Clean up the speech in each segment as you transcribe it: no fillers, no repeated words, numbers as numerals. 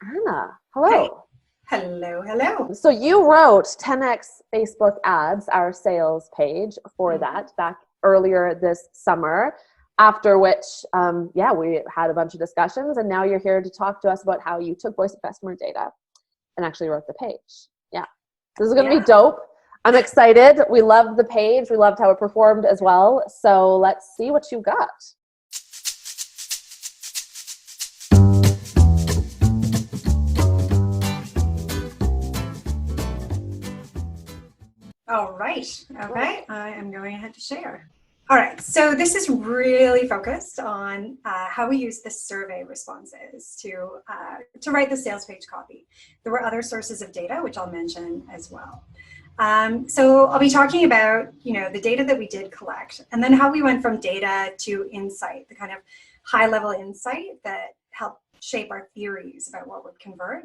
Anna, Hey. hello. Hello, hello. So you wrote 10x Facebook ads, our sales page for that back earlier this summer, after which, we had a bunch of discussions, and now you're here to talk to us about how you took voice of customer data and actually wrote the page. Yeah, this is going to be dope. I'm excited. We loved the page. We loved how it performed as well. So let's see what you got. All right. Okay. I am going ahead to share. All right. So this is really focused on how we use the survey responses to write the sales page copy. There were other sources of data, which I'll mention as well. So I'll be talking about, the data that we did collect, and then how we went from data to insight, the kind of high level insight that helped shape our theories about what would convert.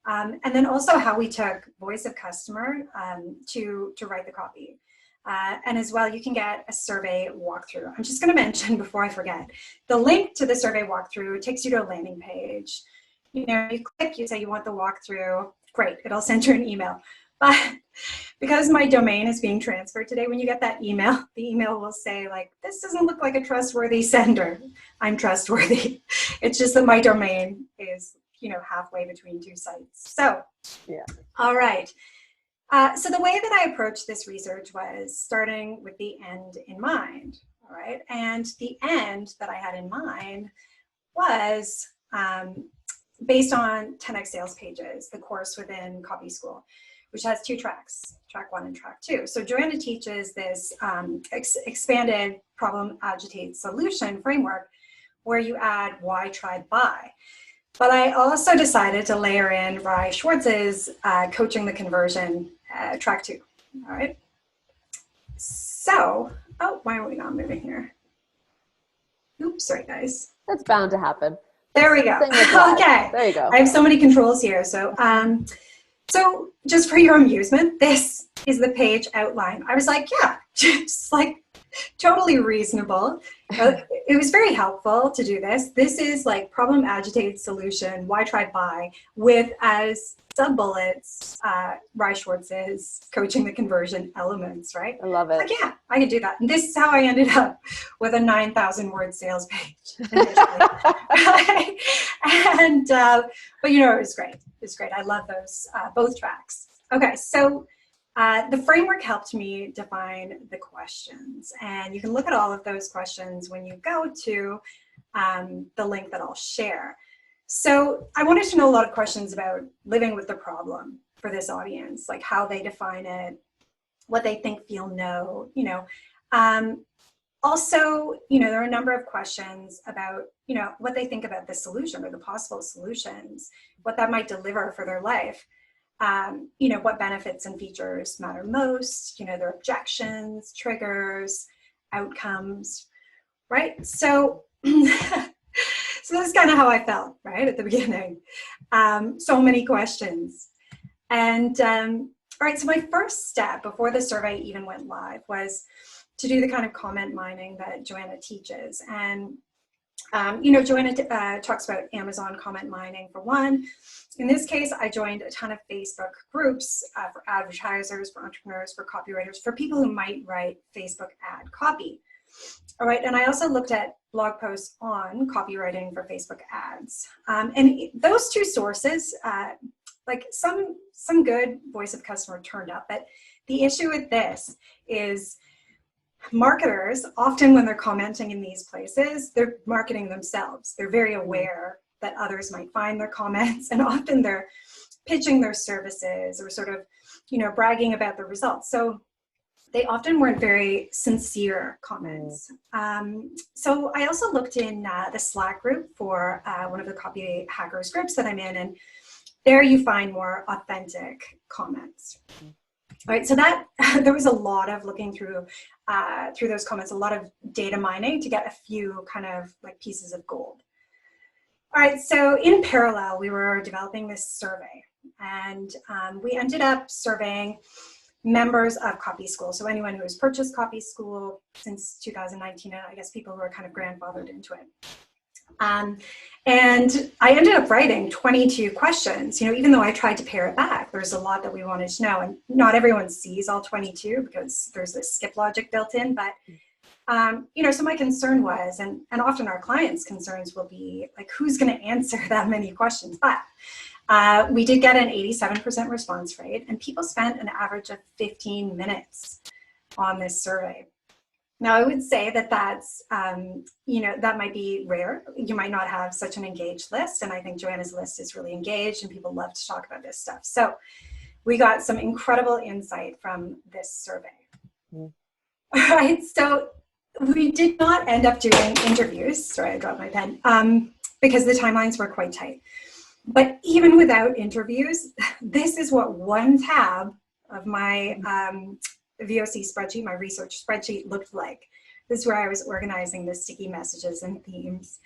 And then also how we took voice of customer to write the copy. And as well, you can get a survey walkthrough. I'm just going to mention before I forget, the link to the survey walkthrough takes you to a landing page. You click, you say you want the walkthrough. Great, it'll send you an email. But because my domain is being transferred today, when you get that email, the email will say, like, this doesn't look like a trustworthy sender. I'm trustworthy. It's just that my domain is halfway between two sites. So, all right. So the way that I approached this research was starting with the end in mind, all right? And the end that I had in mind was based on 10x sales pages, the course within Copy School, which has two tracks, track 1 and track 2. So Joanna teaches this expanded problem agitate solution framework where you add why, try, buy. But I also decided to layer in Rye Schwartz's Coaching the Conversion, track 2. All right. So, why are we not moving here? Oops, sorry, guys. That's bound to happen. There we go. Okay. There you go. I have so many controls here. So, so just for your amusement, this is the page outline. I was like, yeah, just like totally reasonable. It was very helpful to do this. This is like problem agitated solution, why try buy, with as sub bullets, Rye Schwartz's Coaching the Conversion elements, right? I love it. Like, yeah, I can do that. And this is how I ended up with a 9,000 word sales page. And, but it was great. It was great. I love those, both tracks. Okay, so the framework helped me define the questions, and you can look at all of those questions when you go to the link that I'll share. So I wanted to know a lot of questions about living with the problem for this audience, like how they define it, what they think, feel, know, also, there are a number of questions about, what they think about the solution or the possible solutions, what that might deliver for their life. What benefits and features matter most, their objections, triggers, outcomes, right? So, so that's kind of how I felt, right, at the beginning. So many questions. And, all right, so my first step before the survey even went live was to do the kind of comment mining that Joanna teaches. And Joanna talks about Amazon comment mining for one. In this case, I joined a ton of Facebook groups for advertisers, for entrepreneurs, for copywriters, for people who might write Facebook ad copy. All right, and I also looked at blog posts on copywriting for Facebook ads. And those two sources, like some good voice of customer turned up, but the issue with this is marketers, often when they're commenting in these places, they're marketing themselves. They're very aware that others might find their comments, and often they're pitching their services or sort of, bragging about the results. So they often weren't very sincere comments. So I also looked in the Slack group for one of the Copyhackers groups that I'm in, and there you find more authentic comments. All right, so that there was a lot of looking through those comments, a lot of data mining to get a few kind of like pieces of gold. All right, so in parallel, we were developing this survey, and we ended up surveying members of Copy School. So anyone who has purchased Copy School since 2019, and I guess people who are kind of grandfathered into it. And I ended up writing 22 questions, even though I tried to pare it back. There's a lot that we wanted to know, and not everyone sees all 22 because there's this skip logic built in. But, so my concern was, and often our clients' concerns will be like, who's going to answer that many questions? But we did get an 87% response rate, and people spent an average of 15 minutes on this survey. Now, I would say that that's, that might be rare. You might not have such an engaged list. And I think Joanna's list is really engaged and people love to talk about this stuff. So we got some incredible insight from this survey. All right. So we did not end up doing interviews. Sorry, I dropped my pen, because the timelines were quite tight. But even without interviews, this is what one tab of my VOC spreadsheet, my research spreadsheet, looked like. This is where I was organizing the sticky messages and themes.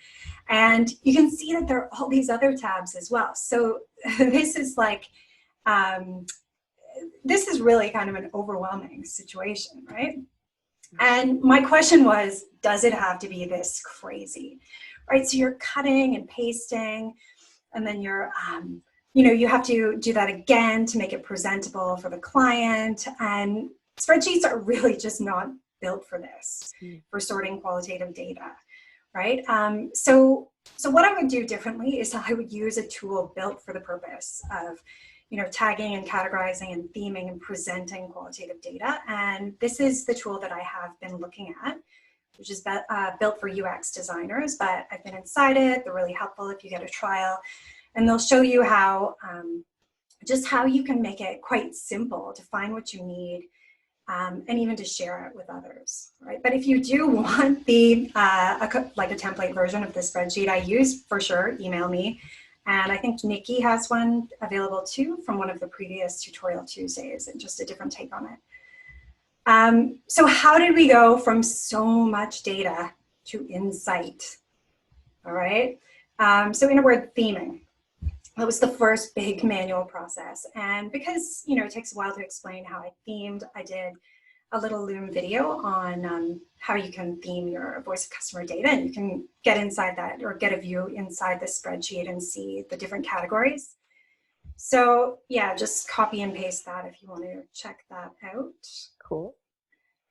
And you can see that there are all these other tabs as well. So this is like, this is really kind of an overwhelming situation, right? And my question was, does it have to be this crazy, right? So you're cutting and pasting, and then you're, you have to do that again to make it presentable for the client. And spreadsheets are really just not built for this, for sorting qualitative data, right? So what I would do differently is I would use a tool built for the purpose of, tagging and categorizing and theming and presenting qualitative data. And this is the tool that I have been looking at, which is built for UX designers, but I've been inside it. They're really helpful if you get a trial. And they'll show you how, just how you can make it quite simple to find what you need, and even to share it with others, right? But if you do want the like a template version of the spreadsheet I use, for sure, email me. And I think Nikki has one available too from one of the previous Tutorial Tuesdays, and just a different take on it. So how did we go from so much data to insight? All right. So in a word, theming. That was the first big manual process. And because, it takes a while to explain how I themed, I did a little Loom video on how you can theme your voice of customer data, and you can get inside that, or get a view inside the spreadsheet and see the different categories. So yeah, just copy and paste that if you want to check that out. Cool.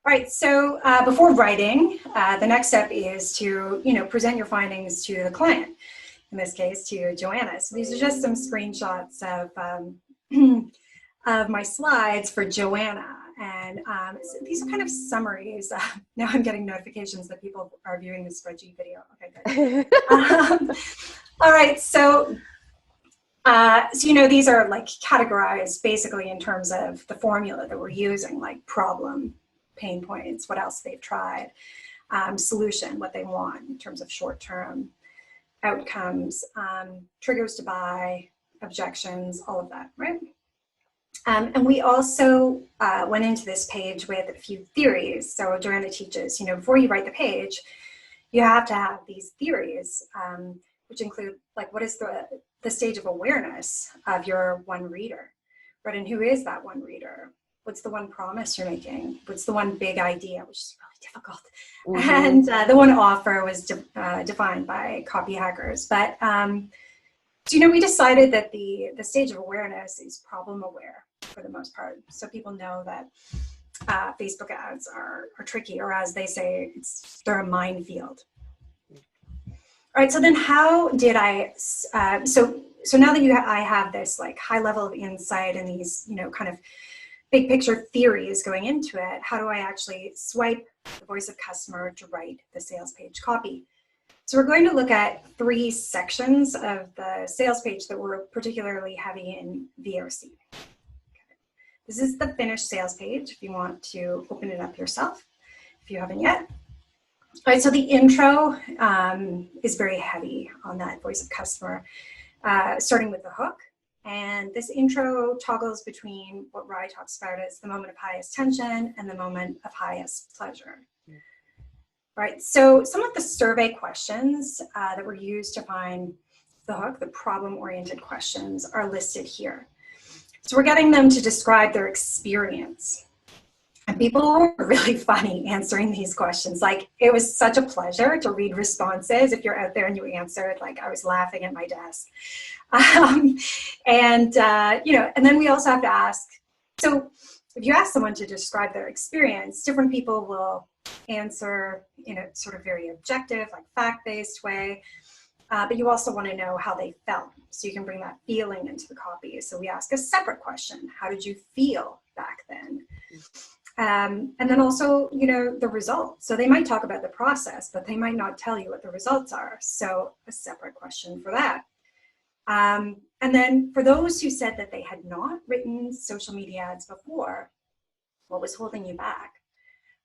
All right, so before writing, the next step is to, present your findings to the client. In this case, to Joanna. So these are just some screenshots of of my slides for Joanna. And so these are kind of summaries. Now I'm getting notifications that people are viewing the spreadsheet video. Okay, good. All right, so these are like categorized basically in terms of the formula that we're using, like problem, pain points, what else they've tried, solution, what they want in terms of short-term, outcomes, triggers to buy, objections, all of that, right? And we also went into this page with a few theories. So Joanna teaches, before you write the page, you have to have these theories, which include like, what is the stage of awareness of your one reader, right? And who is that one reader? What's the one promise you're making? What's the one big idea, which is really difficult? Mm-hmm. And the one offer was defined by Copyhackers. But, we decided that the stage of awareness is problem aware for the most part. So people know that Facebook ads are tricky, or as they say, they're a minefield. All right, so then how did I, so now that I have this like high level of insight and these, kind of big picture theories going into it, how do I actually swipe the voice of customer to write the sales page copy? So we're going to look at 3 sections of the sales page that were particularly heavy in VOC. Okay. This is the finished sales page if you want to open it up yourself, if you haven't yet. All right, so the intro is very heavy on that voice of customer, starting with the hook. And this intro toggles between what Rye talks about as the moment of highest tension and the moment of highest pleasure. Right, so some of the survey questions that were used to find the hook, the problem-oriented questions, are listed here. So we're getting them to describe their experience. And people were really funny answering these questions. Like, it was such a pleasure to read responses. If you're out there and you answered, like, I was laughing at my desk. And then we also have to ask, so if you ask someone to describe their experience, different people will answer in a sort of very objective, like fact-based way. But you also want to know how they felt. So you can bring that feeling into the copy. So we ask a separate question. How did you feel back then? And then also, the results. So they might talk about the process, but they might not tell you what the results are. So a separate question for that. And then for those who said that they had not written social media ads before, what was holding you back?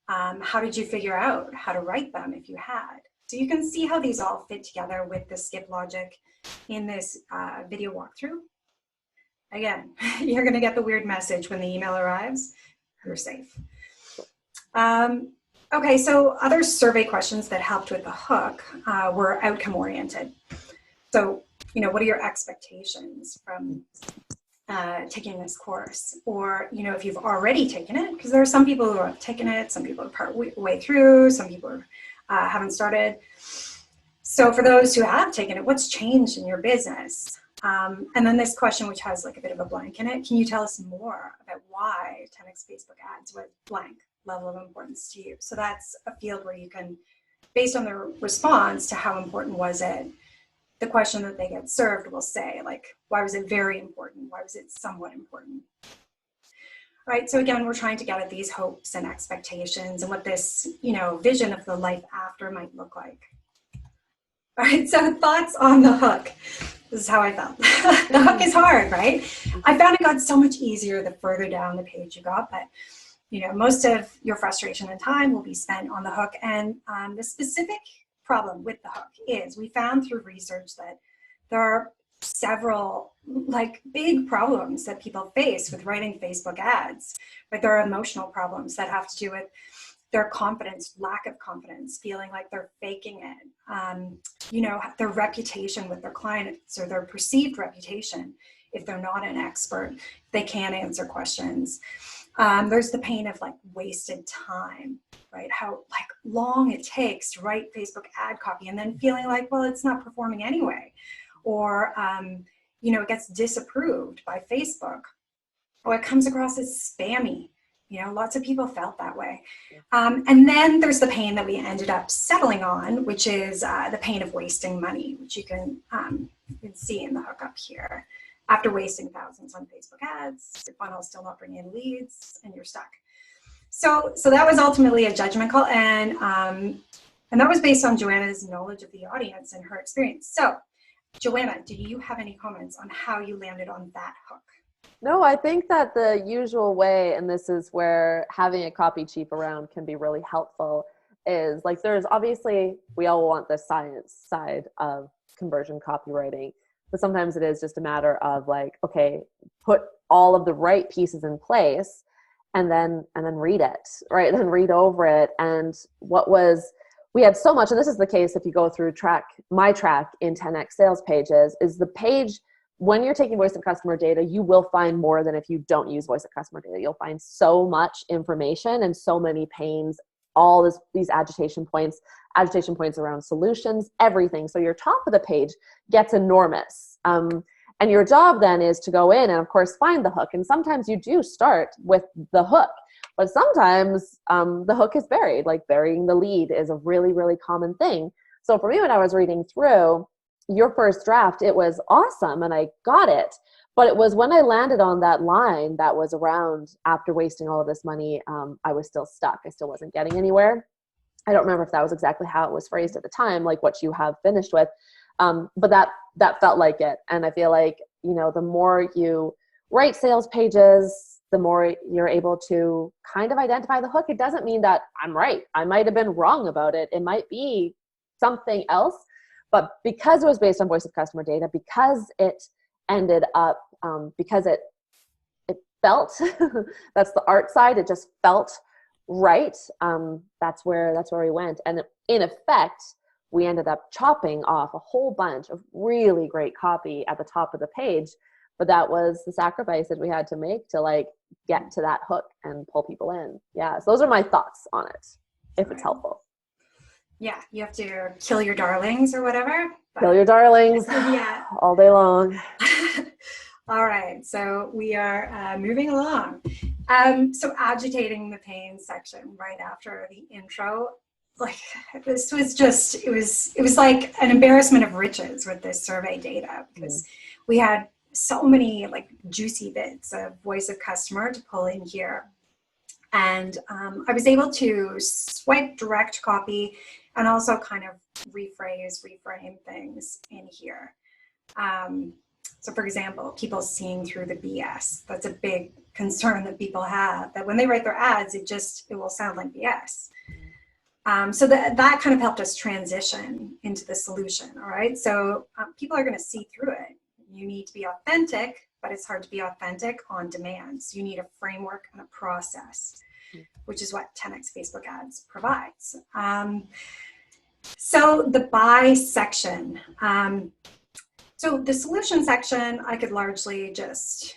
How did you figure out how to write them if you had? So you can see how these all fit together with the skip logic in this video walkthrough. Again, you're going to get the weird message when the email arrives. You're safe. Okay, so other survey questions that helped with the hook were outcome oriented. So, what are your expectations from taking this course? Or, if you've already taken it, because there are some people who have taken it, some people are part way through, some people haven't started. So for those who have taken it, what's changed in your business? And then this question, which has like a bit of a blank in it, can you tell us more about why 10x Facebook ads with blank level of importance to you? So that's a field where you can, based on their response to how important was it, the question that they get served will say, like, why was it very important? Why was it somewhat important? All right, so again, we're trying to get at these hopes and expectations and what this, vision of the life after might look like. All right, so thoughts on the hook. This is how I felt. The hook is hard, right? I found it got so much easier the further down the page you got, but most of your frustration and time will be spent on the hook. And the specific problem with the hook is we found through research that there are several big problems that people face with writing Facebook ads, but there are emotional problems that have to do with their confidence, lack of confidence, feeling like they're faking it, their reputation with their clients or their perceived reputation if they're not an expert, they can't answer questions. There's the pain of wasted time, right? How long it takes to write Facebook ad copy and then feeling like, well, it's not performing anyway. Or, it gets disapproved by Facebook, or it comes across as spammy. Lots of people felt that way. And then there's the pain that we ended up settling on, which is the pain of wasting money, which you can see in the hook up here. After wasting thousands on Facebook ads, your funnel's still not bringing in leads, and you're stuck. So that was ultimately a judgment call, and that was based on Joanna's knowledge of the audience and her experience. So, Joanna, do you have any comments on how you landed on that hook? No, I think that the usual way, and this is where having a copy chief around can be really helpful, is there's obviously, we all want the science side of conversion copywriting, but sometimes it is just a matter of okay, put all of the right pieces in place and then read it, right? And then read over it. And we had so much, and this is the case if you go through my track in 10x sales pages, is the page. When you're taking voice of customer data, you will find more than if you don't use voice of customer data. You'll find so much information and so many pains, all these agitation points around solutions, everything. So your top of the page gets enormous. And your job then is to go in and, of course, find the hook. And sometimes you do start with the hook, but sometimes the hook is buried. Burying the lead is a really, really common thing. So for me, when I was reading through your first draft, it was awesome and I got it. But it was when I landed on that line that was around, after wasting all of this money, I was still stuck. I still wasn't getting anywhere. I don't remember if that was exactly how it was phrased at the time, like what you have finished with. But that felt like it. And I feel like, the more you write sales pages, the more you're able to kind of identify the hook. It doesn't mean that I'm right. I might have been wrong about it. It might be something else. But because it was based on voice of customer data, because it ended up, because it felt, that's the art side, it just felt right. That's where we went. And in effect, we ended up chopping off a whole bunch of really great copy at the top of the page. but that was the sacrifice that we had to make to like get to that hook and pull people in. Yeah. So those are my thoughts on it, if it's helpful. Yeah. You have to kill your darlings or whatever. Kill your darlings. Yeah. All day long. All right. So we are moving along. So agitating the pain section right after the intro, like this was just, it was like an embarrassment of riches with this survey data, because we had so many like juicy bits of voice of customer to pull in here. And I was able to swipe direct copy and also kind of reframe things in here. So for example, people seeing through the BS. That's a big concern that people have, that when they write their ads, it will sound like BS. So that kind of helped us transition into the solution, all right? So people are gonna see through it. You need to be authentic, but it's hard to be authentic on demand. So you need a framework and a process, which is what 10x Facebook ads provides. So the buy section. So the solution section, I could largely just,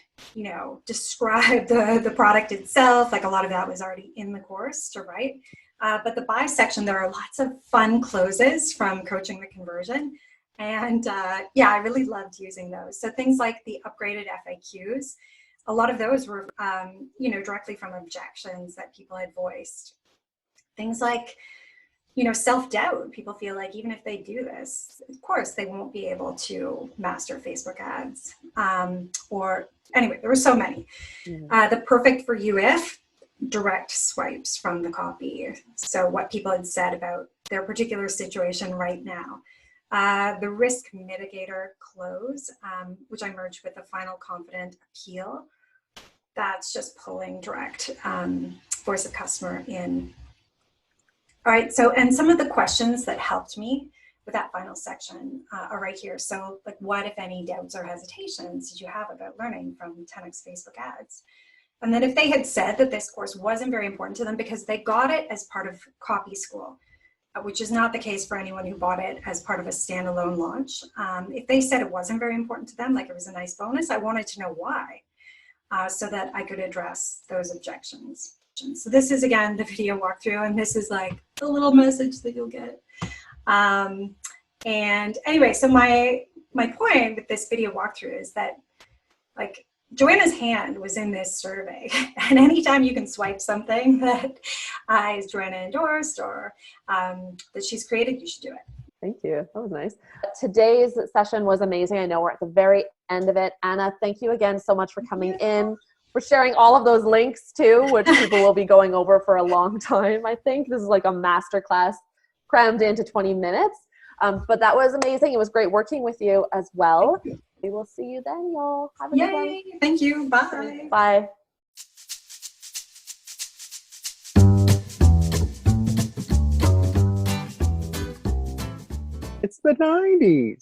describe the product itself. Like a lot of that was already in the course to write. But the buy section, there are lots of fun closes from Coaching the Conversion. And I really loved using those. So things like the upgraded FAQs, a lot of those were, directly from objections that people had voiced. Things like, self-doubt. People feel like even if they do this, of course, they won't be able to master Facebook ads. Or anyway, there were so many. The perfect for you if, direct swipes from the copy. So what people had said about their particular situation right now. The risk mitigator close, which I merged with the final confident appeal. That's just pulling direct voice of customer in. All right, so, and some of the questions that helped me with that final section are right here. So like, what, if any, doubts or hesitations did you have about learning from 10x Facebook ads? And then if they had said that this course wasn't very important to them because they got it as part of Copy School, which is not the case for anyone who bought it as part of a standalone launch. If they said it wasn't very important to them, like it was a nice bonus, I wanted to know why, so that I could address those objections. So this is, again, the video walkthrough, and this is like the little message that you'll get. And anyway, so my point with this video walkthrough is that, like, Joanna's hand was in this survey, and anytime you can swipe something that is Joanna endorsed or that she's created, you should do it. Thank you. That was nice. Today's session was amazing. I know we're at the very end of it. Anna, thank you again so much for coming in, for sharing all of those links too, which people will be going over for a long time. I think this is like a masterclass crammed into 20 minutes. But that was amazing. It was great working with you as well. We will see you then, y'all. Have a good one. Thank you. Bye. Bye. It's the 90s.